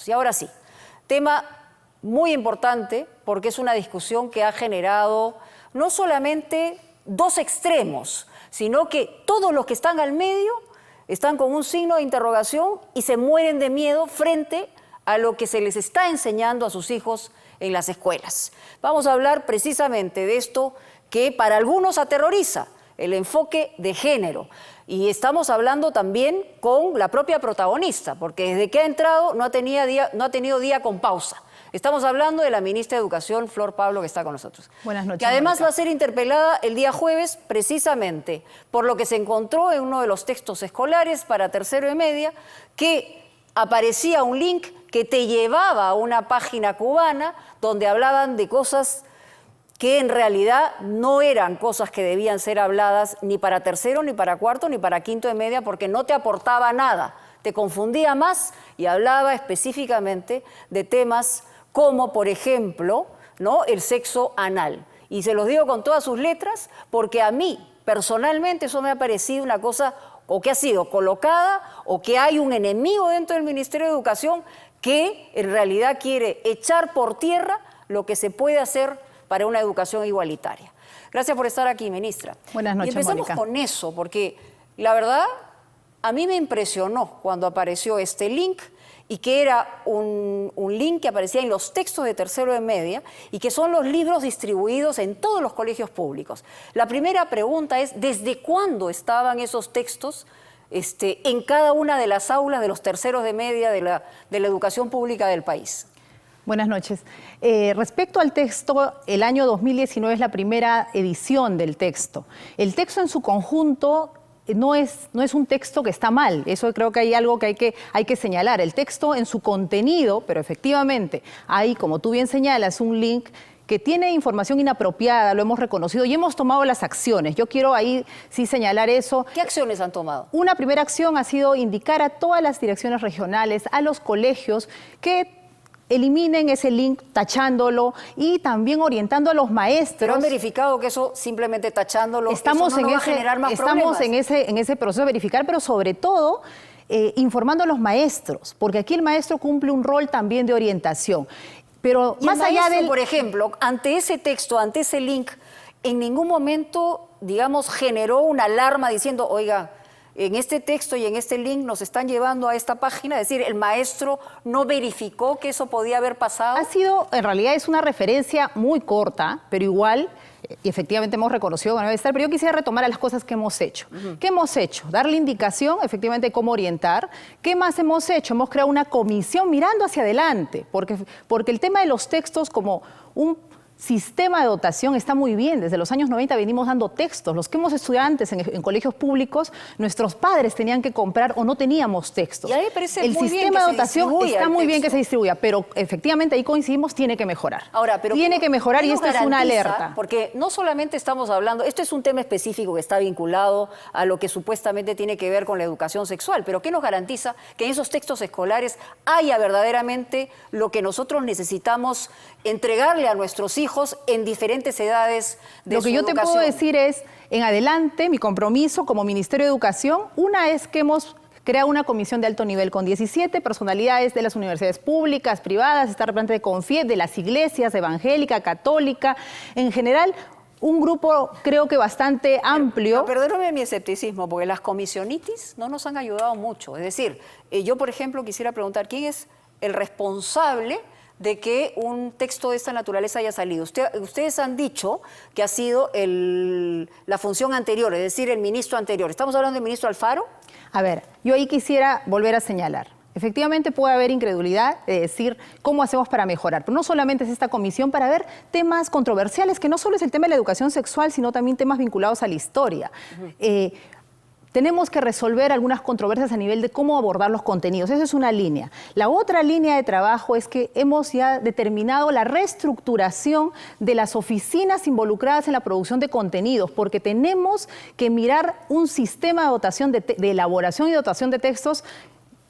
Y ahora sí, tema muy importante porque es una discusión que ha generado no solamente dos extremos, sino que todos los que están al medio están con un signo de interrogación y se mueren de miedo frente a lo que se les está enseñando a sus hijos en las escuelas. Vamos a hablar precisamente de esto que para algunos aterroriza, el enfoque de género. Y estamos hablando también con la propia protagonista, porque desde que ha entrado no ha tenido día con pausa. Estamos hablando de la ministra de Educación, Flor Pablo, que está con nosotros. Buenas noches, que además Mónica. va a ser interpelada el día jueves precisamente por lo que se encontró en uno de los textos escolares para tercero y media, que aparecía un link que te llevaba a una página cubana donde hablaban de cosas que en realidad no eran cosas que debían ser habladas ni para tercero, ni para cuarto, ni para quinto de media, porque no te aportaba nada, te confundía más y hablaba específicamente de temas como, por ejemplo, ¿no?, el sexo anal. Y se los digo con todas sus letras, porque a mí, personalmente, eso me ha parecido una cosa o que ha sido colocada o que hay un enemigo dentro del Ministerio de Educación que en realidad quiere echar por tierra lo que se puede hacer para una educación igualitaria. Gracias por estar aquí, ministra. Buenas noches, y empezamos Mónica. con eso, porque la verdad a mí me impresionó cuando apareció este link y que era un link que aparecía en los textos de tercero de media y que son los libros distribuidos en todos los colegios públicos. La primera pregunta es, ¿desde cuándo estaban esos textos en cada una de las aulas de los terceros de media de la educación pública del país? Buenas noches. Respecto al texto, el año 2019 es la primera edición del texto. El texto en su conjunto no es un texto que está mal, eso creo que hay algo que hay que señalar. El texto en su contenido, pero efectivamente hay, como tú bien señalas, un link que tiene información inapropiada, lo hemos reconocido y hemos tomado las acciones. Yo quiero ahí sí señalar eso. ¿Qué acciones han tomado? Una primera acción ha sido indicar a todas las direcciones regionales, a los colegios, que eliminen ese link tachándolo y también orientando a los maestros. Pero han verificado que eso simplemente tachándolo estamos eso no va a generar más estamos problemas. en ese proceso de verificar, pero sobre todo informando a los maestros, porque aquí el maestro cumple un rol también de orientación. Pero Y más el allá maestro, del... por ejemplo, ante ese texto, ante ese link, en ningún momento, digamos, generó una alarma diciendo, oiga, en este texto y en este link nos están llevando a esta página, es decir, el maestro no verificó que eso podía haber pasado. Ha sido, en realidad es una referencia muy corta, pero igual, y efectivamente hemos reconocido que no debe estar, pero yo quisiera retomar a las cosas que hemos hecho. ¿Qué hemos hecho? Darle indicación, efectivamente, de cómo orientar. ¿Qué más hemos hecho? Hemos creado una comisión mirando hacia adelante, porque el tema de los textos como un sistema de dotación está muy bien. Desde los años 90 venimos dando textos. Los que hemos estudiado antes en colegios públicos, nuestros padres tenían que comprar o no teníamos textos. Y a mí me parece el muy sistema bien de que dotación se distribuya está el muy bien que texto. se distribuya, pero efectivamente ahí coincidimos, tiene que mejorar. Ahora, pero tiene que mejorar ¿qué y nos esto es una garantiza? alerta. Porque no solamente estamos hablando, esto es un tema específico que está vinculado a lo que supuestamente tiene que ver con la educación sexual, pero ¿qué nos garantiza que en esos textos escolares haya verdaderamente lo que nosotros necesitamos entregarle a nuestros hijos en diferentes edades de Lo que su yo te educación? puedo decir es, en adelante, mi compromiso como Ministerio de Educación, una es que hemos creado una comisión de alto nivel con 17 personalidades de las universidades públicas, privadas, está representante de CONFIED, de las iglesias, evangélica, católica, en general, un grupo creo que bastante amplio. No, perdóname mi escepticismo, porque las comisionitis no nos han ayudado mucho. Es decir, yo, por ejemplo, quisiera preguntar, ¿quién es el responsable de que un texto de esta naturaleza haya salido? Ustedes han dicho que ha sido la función anterior, es decir, el ministro anterior. ¿Estamos hablando del ministro Alfaro? A ver, yo ahí quisiera volver a señalar. Efectivamente puede haber incredulidad de decir cómo hacemos para mejorar, pero no solamente es esta comisión para ver temas controversiales, que no solo es el tema de la educación sexual, sino también temas vinculados a la historia. Tenemos que resolver algunas controversias a nivel de cómo abordar los contenidos. Esa es una línea. La otra línea de trabajo es que hemos ya determinado la reestructuración de las oficinas involucradas en la producción de contenidos, porque tenemos que mirar un sistema de dotación de elaboración y dotación de textos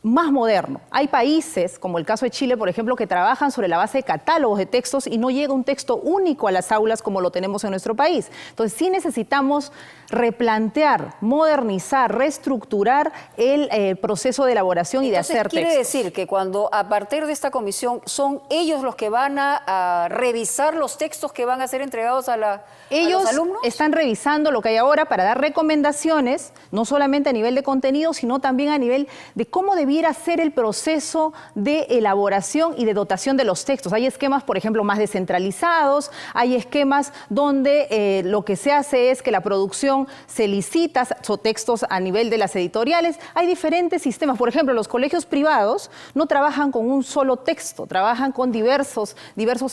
más moderno. Hay países, como el caso de Chile, por ejemplo, que trabajan sobre la base de catálogos de textos y no llega un texto único a las aulas como lo tenemos en nuestro país. Entonces sí necesitamos replantear, modernizar, reestructurar el proceso de elaboración y de hacer textos. Quiere decir que cuando a partir de esta comisión son ellos los que van a revisar los textos que van a ser entregados a los alumnos. Ellos están revisando lo que hay ahora para dar recomendaciones, no solamente a nivel de contenido, sino también a nivel de cómo debiera ser el proceso de elaboración y de dotación de los textos. Hay esquemas, por ejemplo, más descentralizados, hay esquemas donde lo que se hace es que la producción se licita, son textos a nivel de las editoriales. Hay diferentes sistemas. Por ejemplo, los colegios privados no trabajan con un solo texto, trabajan con diversos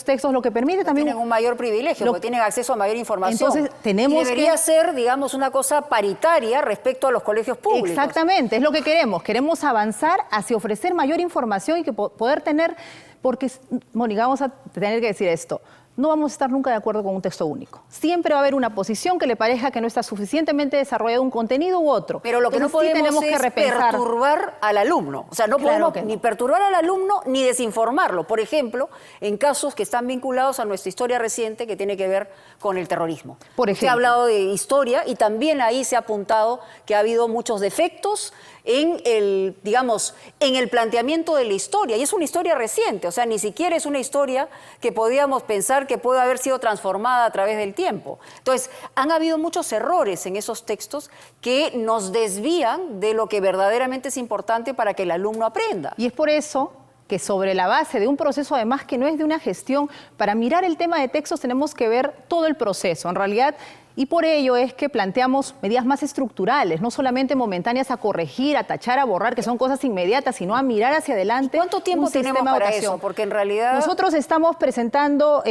textos, lo que permite también... Tienen un mayor privilegio, porque tienen acceso a mayor información. Entonces, tenemos y debería ser, digamos, una cosa paritaria respecto a los colegios públicos. Exactamente, es lo que queremos. Queremos avanzar hacia ofrecer mayor información y que poder tener... Porque, Mónica, vamos a tener que decir esto. No vamos a estar nunca de acuerdo con un texto único. Siempre va a haber una posición que le parezca que no está suficientemente desarrollado un contenido u otro. Pero lo que no podemos es perturbar al alumno. O sea, no podemos ni perturbar al alumno ni desinformarlo. Por ejemplo, en casos que están vinculados a nuestra historia reciente que tiene que ver con el terrorismo. Por ejemplo. Usted ha hablado de historia y también ahí se ha apuntado que ha habido muchos defectos en el, digamos, en el planteamiento de la historia. Y es una historia reciente, o sea, ni siquiera es una historia que podíamos pensar que puede haber sido transformada a través del tiempo. Entonces, han habido muchos errores en esos textos que nos desvían de lo que verdaderamente es importante para que el alumno aprenda. Y es por eso que sobre la base de un proceso, además que no es de una gestión, para mirar el tema de textos tenemos que ver todo el proceso. En realidad, y por ello es que planteamos medidas más estructurales, no solamente momentáneas a corregir, a tachar, a borrar, que son cosas inmediatas, sino a mirar hacia adelante. ¿Cuánto tiempo tenemos para eso? Porque en realidad... Nosotros estamos presentando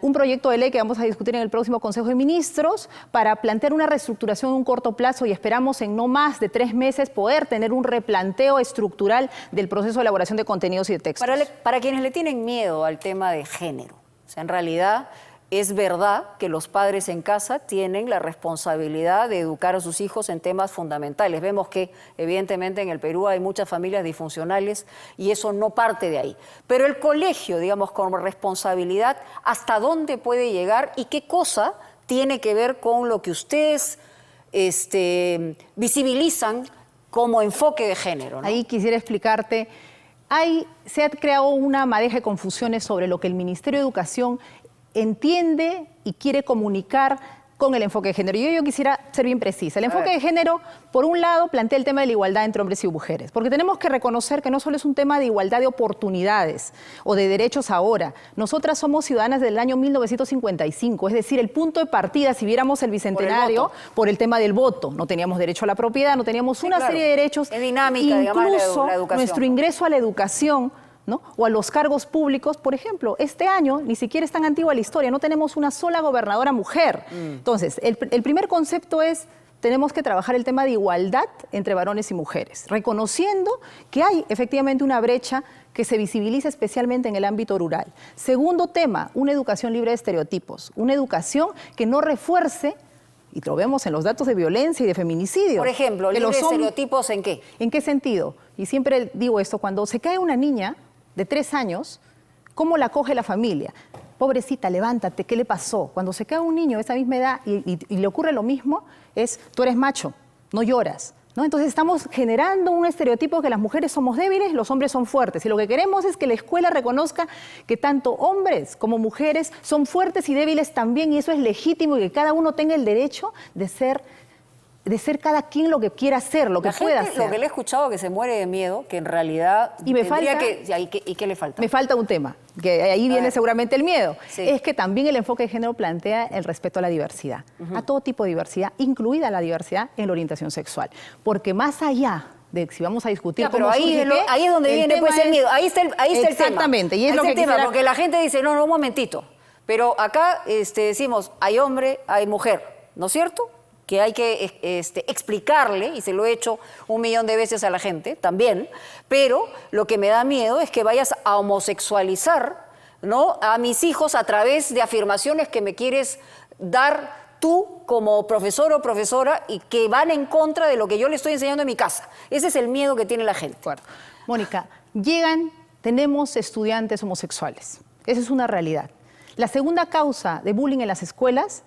un proyecto de ley que vamos a discutir en el próximo Consejo de Ministros para plantear una reestructuración en un corto plazo y esperamos en no más de 3 meses poder tener un replanteo estructural del proceso de elaboración de contenidos y de textos. Para quienes le tienen miedo al tema de género, o sea, en realidad... Es verdad que los padres en casa tienen la responsabilidad de educar a sus hijos en temas fundamentales. Vemos que, evidentemente, en el Perú hay muchas familias disfuncionales y eso no parte de ahí. Pero el colegio, digamos, como responsabilidad, ¿hasta dónde puede llegar y qué cosa tiene que ver con lo que ustedes visibilizan como enfoque de género, ¿no? Ahí quisiera explicarte. Se ha creado una madeja de confusiones sobre lo que el Ministerio de Educación entiende y quiere comunicar con el enfoque de género. Yo quisiera ser bien precisa. El enfoque de género, por un lado, plantea el tema de la igualdad entre hombres y mujeres, porque tenemos que reconocer que no solo es un tema de igualdad de oportunidades o de derechos ahora. Nosotras somos ciudadanas del año 1955, es decir, el punto de partida, si viéramos el bicentenario, por el tema del voto. No teníamos derecho a la propiedad, no teníamos una serie de derechos. Es dinámica, incluso la educación. Nuestro ingreso a la educación, ¿no? O a los cargos públicos, por ejemplo, este año, ni siquiera es tan antigua la historia, no tenemos una sola gobernadora mujer. Entonces, el primer concepto es, tenemos que trabajar el tema de igualdad entre varones y mujeres, reconociendo que hay efectivamente una brecha que se visibiliza especialmente en el ámbito rural. Segundo tema, una educación libre de estereotipos, una educación que no refuerce, y lo vemos en los datos de violencia y de feminicidio. Por ejemplo, ¿libre de estereotipos en qué? ¿En qué sentido? Y siempre digo esto, cuando se cae una niña de 3 años, ¿cómo la acoge la familia? Pobrecita, levántate, ¿qué le pasó? Cuando se cae un niño de esa misma edad y le ocurre lo mismo, es, tú eres macho, no lloras, ¿no? Entonces estamos generando un estereotipo que las mujeres somos débiles, los hombres son fuertes. Y lo que queremos es que la escuela reconozca que tanto hombres como mujeres son fuertes y débiles también, y eso es legítimo, y que cada uno tenga el derecho de ser cada quien lo que quiera ser, lo que pueda ser. Lo que le he escuchado que se muere de miedo, que en realidad ¿Y qué le falta? Me falta un tema, que ahí viene seguramente el miedo. Sí. Es que también el enfoque de género plantea el respeto a la diversidad, a todo tipo de diversidad, incluida la diversidad en la orientación sexual. Porque más allá de si vamos a discutir pero ahí es donde viene pues el miedo, ahí está el tema. Exactamente, y es lo que quisiera... Porque la gente dice, no, un momentito, pero acá decimos, hay hombre, hay mujer, ¿no es cierto?, que hay que explicarle, y se lo he hecho 1.000.000 de veces a la gente también, pero lo que me da miedo es que vayas a homosexualizar, ¿no?, a mis hijos a través de afirmaciones que me quieres dar tú como profesor o profesora y que van en contra de lo que yo le estoy enseñando en mi casa. Ese es el miedo que tiene la gente. Mónica, tenemos estudiantes homosexuales. Esa es una realidad. La segunda causa de bullying en las escuelas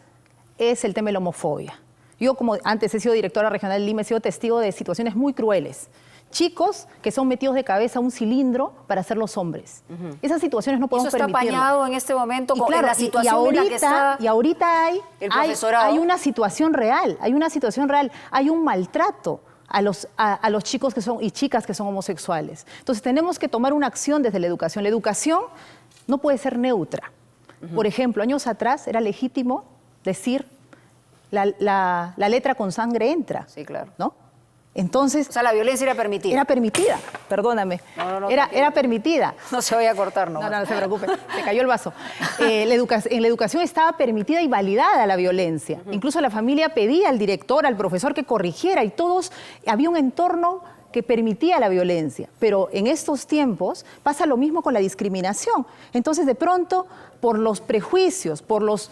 es el tema de la homofobia. Yo, como antes he sido directora regional de Lima, he sido testigo de situaciones muy crueles. Chicos que son metidos de cabeza a un cilindro para hacerlos hombres. Esas situaciones no podemos permitirlo. Eso está apañado en este momento con claro, la situación en la que está y ahorita el profesorado. hay una situación real, hay un maltrato a los chicos que son y chicas que son homosexuales. Entonces tenemos que tomar una acción desde la educación. La educación no puede ser neutra. Por ejemplo, años atrás era legítimo decir la letra con sangre entra. Sí, claro. ¿No? Entonces, o sea, la violencia era permitida. Era permitida, perdóname. No, era permitida. No se vaya a cortar, ¿no? No se preocupe, se cayó el vaso. En la educación estaba permitida y validada la violencia. Incluso la familia pedía al director, al profesor que corrigiera y había un entorno que permitía la violencia. Pero en estos tiempos pasa lo mismo con la discriminación. Entonces, de pronto, por los prejuicios, por los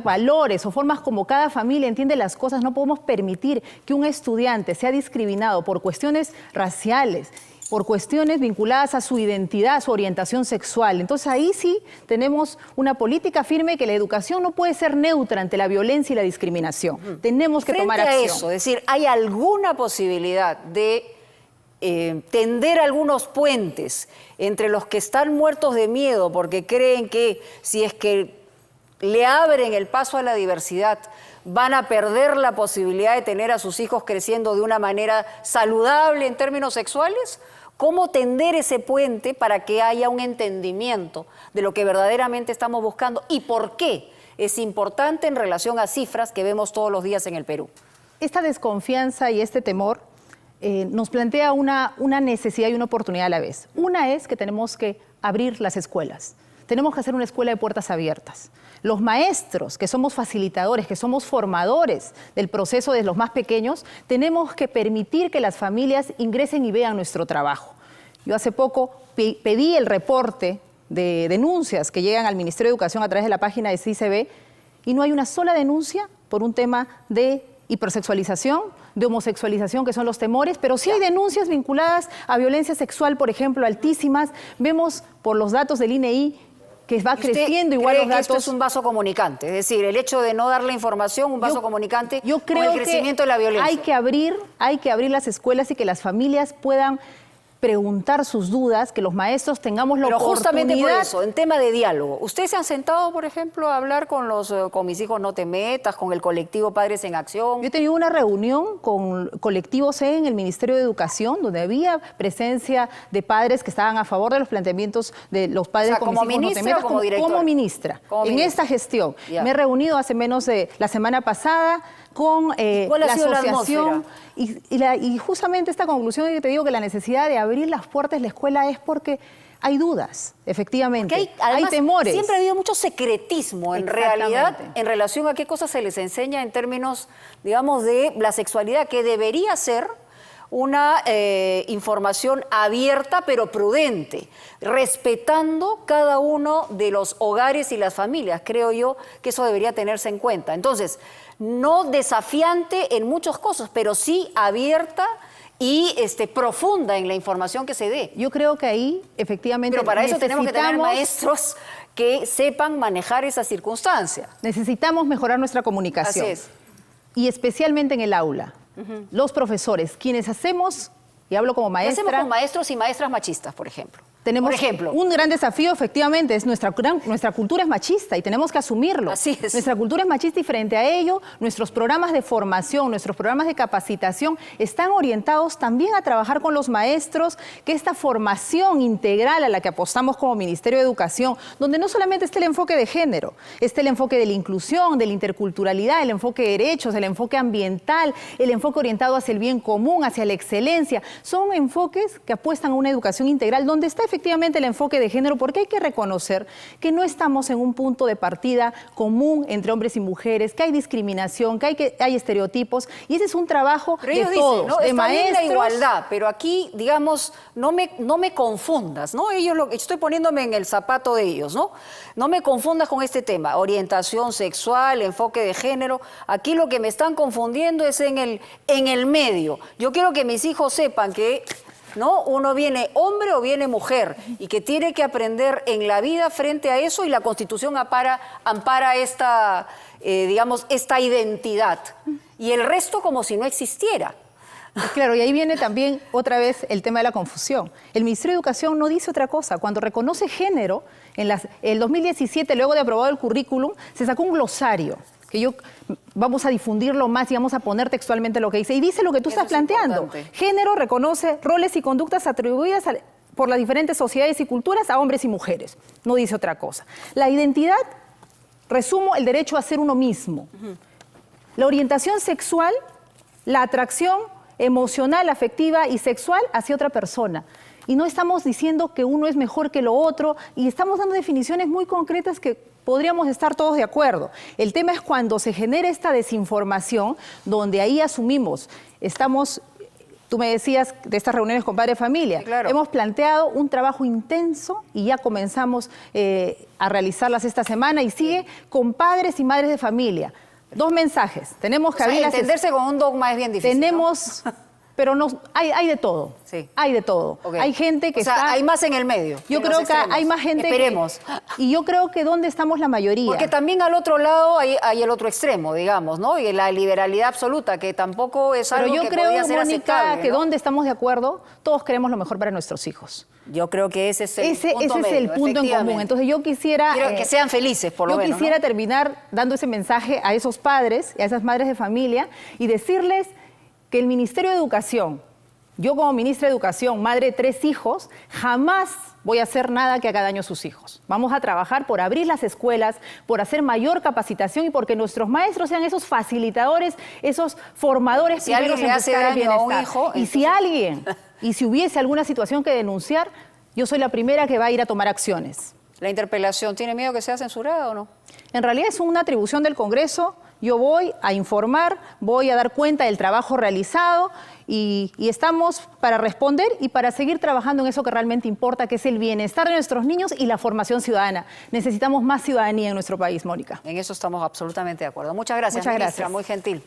valores o formas como cada familia entiende las cosas, no podemos permitir que un estudiante sea discriminado por cuestiones raciales, por cuestiones vinculadas a su identidad, a su orientación sexual. Entonces ahí sí tenemos una política firme que la educación no puede ser neutra ante la violencia y la discriminación. Tenemos que tomar acción. Frente a eso, es decir, ¿hay alguna posibilidad de tender algunos puentes entre los que están muertos de miedo porque creen que si es que le abren el paso a la diversidad, van a perder la posibilidad de tener a sus hijos creciendo de una manera saludable en términos sexuales? ¿Cómo tender ese puente para que haya un entendimiento de lo que verdaderamente estamos buscando y por qué es importante en relación a cifras que vemos todos los días en el Perú? Esta desconfianza y este temor nos plantea una necesidad y una oportunidad a la vez. Una es que tenemos que abrir las escuelas. Tenemos que hacer una escuela de puertas abiertas. Los maestros, que somos facilitadores, que somos formadores del proceso de los más pequeños, tenemos que permitir que las familias ingresen y vean nuestro trabajo. Yo hace poco pedí el reporte de denuncias que llegan al Ministerio de Educación a través de la página de CICB y no hay una sola denuncia por un tema de hipersexualización, de homosexualización, que son los temores, pero sí hay denuncias vinculadas a violencia sexual, por ejemplo, altísimas. Vemos por los datos del INEI que va creciendo igual los datos. Esto es un vaso comunicante, es decir, el hecho de no dar la información, un vaso comunicante con el crecimiento de la violencia. Hay que abrir las escuelas y que las familias puedan preguntar sus dudas, que los maestros tengamos la oportunidad. Pero justamente por eso, en tema de diálogo, ¿ustedes se han sentado, por ejemplo, a hablar con Mis Hijos No Te Metas, con el colectivo Padres en Acción? Yo he tenido una reunión con colectivos en el Ministerio de Educación, donde había presencia de padres que estaban a favor de los planteamientos de los padres con Mis Hijos No Te Metas, como ministra. En esta gestión. Me he reunido hace menos de la semana pasada con la asociación y justamente esta conclusión que te digo que la necesidad de abrir las puertas de la escuela es porque hay dudas, efectivamente, hay temores. Siempre ha habido mucho secretismo en realidad en relación a qué cosas se les enseña en términos, digamos, de la sexualidad, que debería ser una información abierta pero prudente, respetando cada uno de los hogares y las familias. Creo yo que eso debería tenerse en cuenta. Entonces, no desafiante en muchas cosas, pero sí abierta y profunda en la información que se dé. Yo creo que ahí, efectivamente, pero para eso tenemos que tener maestros que sepan manejar esa circunstancia. Necesitamos mejorar nuestra comunicación. Así es. Y especialmente en el aula. Los profesores, quienes hacemos, y hablo como maestra... ¿Qué hacemos con maestros y maestras machistas, por ejemplo? Tenemos un gran desafío, efectivamente, es nuestra cultura es machista y tenemos que asumirlo. Así es. Nuestra cultura es machista y frente a ello, nuestros programas de formación, nuestros programas de capacitación están orientados también a trabajar con los maestros, que esta formación integral a la que apostamos como Ministerio de Educación, donde no solamente está el enfoque de género, está el enfoque de la inclusión, de la interculturalidad, el enfoque de derechos, el enfoque ambiental, el enfoque orientado hacia el bien común, hacia la excelencia. Son enfoques que apuestan a una educación integral donde está efectivamente el enfoque de género, porque hay que reconocer que no estamos en un punto de partida común entre hombres y mujeres, que hay discriminación, que hay estereotipos, y ese es un trabajo pero de ellos todos, dicen, ¿no? de Está bien maestros. la igualdad, pero aquí, digamos, no me confundas, ¿no? Estoy poniéndome en el zapato de ellos, ¿no? No me confundas con este tema, orientación sexual, enfoque de género. Aquí lo que me están confundiendo es en el medio. Yo quiero que mis hijos sepan que, ¿no? Uno viene hombre o viene mujer y que tiene que aprender en la vida frente a eso, y la Constitución ampara esta, digamos, esta identidad. Y el resto como si no existiera. Claro, y ahí viene también otra vez el tema de la confusión. El Ministerio de Educación no dice otra cosa. Cuando reconoce género, en el 2017, luego de aprobado el currículum, se sacó un glosario, que vamos a difundirlo más y vamos a poner textualmente lo que dice. Y dice lo que tú estás planteando. Género reconoce roles y conductas atribuidas por las diferentes sociedades y culturas a hombres y mujeres. No dice otra cosa. La identidad, resumo, el derecho a ser uno mismo. La orientación sexual, la atracción emocional, afectiva y sexual hacia otra persona. Y no estamos diciendo que uno es mejor que lo otro, y estamos dando definiciones muy concretas que podríamos estar todos de acuerdo. El tema es cuando se genera esta desinformación, donde ahí asumimos, tú me decías de estas reuniones con Padre Familia, sí, claro. Hemos planteado un trabajo intenso y ya comenzamos a realizarlas esta semana, y sigue con padres y madres de familia. 2 mensajes. Tenemos que abrir entenderse con un dogma es bien difícil. Tenemos, ¿no? Pero no, hay de todo. Sí. Hay de todo. Okay. Hay gente que está... hay más en el medio. Yo creo que hay más gente. Esperemos. Y yo creo que ¿dónde estamos la mayoría? Porque también al otro lado hay el otro extremo, digamos, ¿no? Y la liberalidad absoluta, que tampoco es algo que podría ser aceptable. Pero yo creo, Mónica, que ¿no? ¿dónde estamos de acuerdo? Todos queremos lo mejor para nuestros hijos. Yo creo que ese es el punto Ese medio, es el punto en común. Entonces yo quisiera... Quiero que sean felices, por lo menos. Yo quisiera ¿no? terminar dando ese mensaje a esos padres, a esas madres de familia, y decirles que el Ministerio de Educación, yo como ministra de Educación, madre de 3 hijos, jamás voy a hacer nada que haga daño a sus hijos. Vamos a trabajar por abrir las escuelas, por hacer mayor capacitación y porque nuestros maestros sean esos facilitadores, esos formadores. Si alguien le hace daño a un hijo... Y si hubiese alguna situación que denunciar, yo soy la primera que va a ir a tomar acciones. ¿La interpelación tiene miedo que sea censurada o no? En realidad es una atribución del Congreso. Yo voy a informar, voy a dar cuenta del trabajo realizado y estamos para responder y para seguir trabajando en eso que realmente importa, que es el bienestar de nuestros niños y la formación ciudadana. Necesitamos más ciudadanía en nuestro país, Mónica. En eso estamos absolutamente de acuerdo. Muchas gracias, ministra, muy gentil.